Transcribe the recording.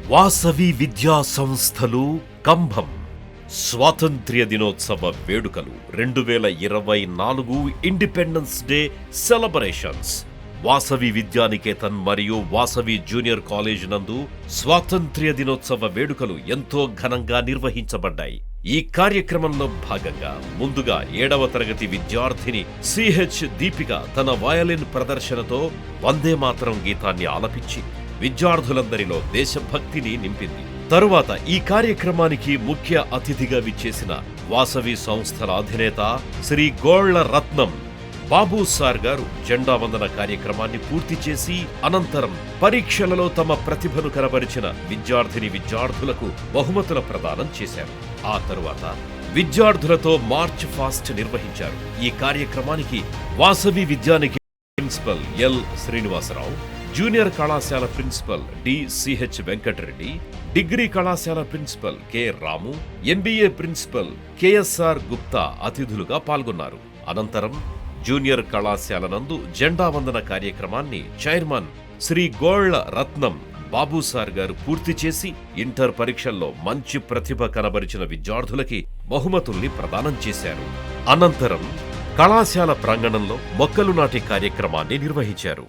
వాసవి విద్యా సంస్థలు కంభం స్వాతంత్ర్య దినోత్సవ వేడుకలు 2024 independence day celebrations Vasavi Vidyaniketan మరియు వాసవి జూనియర్ కాలేజ్ నందు స్వాతంత్ర్య దినోత్సవ వేడుకలు ఎంతో ఘనంగా నిర్వహించబడ్డాయి. ఈ కార్యక్రమంలో భాగంగా ముందుగా 7వ తరగతి విద్యార్థిని సిహెచ్ దీపిక తన వయలిన్ ప్రదర్శనతో వందే మాతరం గీతాన్ని ఆలపించి విద్యార్థులందరిలో దేశభక్తిని నింపింది. తరువాత ఈ కార్యక్రమానికి ముఖ్య అతిథిగా విచ్చేసిన వాసవి సంస్థల అధినేత శ్రీ గోళ్ల రత్నం బాబు సార్ గారు జెండా వందన కార్యక్రమాన్ని పూర్తి చేసి అనంతరం పరీక్షలలో తమ ప్రతిభను కనబరిచిన విద్యార్థులకు బహుమతుల ప్రదానం చేశారు. ఆ తరువాత విద్యార్థులతో మార్చ్ ఫాస్ట్ నిర్వహించారు. ఈ కార్యక్రమానికి వాసవి విద్యానికి ప్రిన్సిపల్ ఎల్ శ్రీనివాసరావు, జూనియర్ కళాశాల ప్రిన్సిపల్ డి.సిహెచ్ వెంకటరెడ్డి, డిగ్రీ కళాశాల principal K Ramu, MBA principal KSR Gupta అతిథులుగా పాల్గొన్నారు. అనంతరం జూనియర్ కళాశాల నందు జెండా వందన కార్యక్రమాన్ని చైర్మన్ శ్రీ గోళ్ల రత్నం బాబుసార్ గారు పూర్తి చేసి ఇంటర్ పరీక్షల్లో మంచి ప్రతిభ కనబరిచిన విద్యార్థులకి బహుమతుల్ని ప్రదానం చేశారు. అనంతరం కళాశాల ప్రాంగణంలో మొక్కలు నాటే కార్యక్రమాన్ని నిర్వహించారు.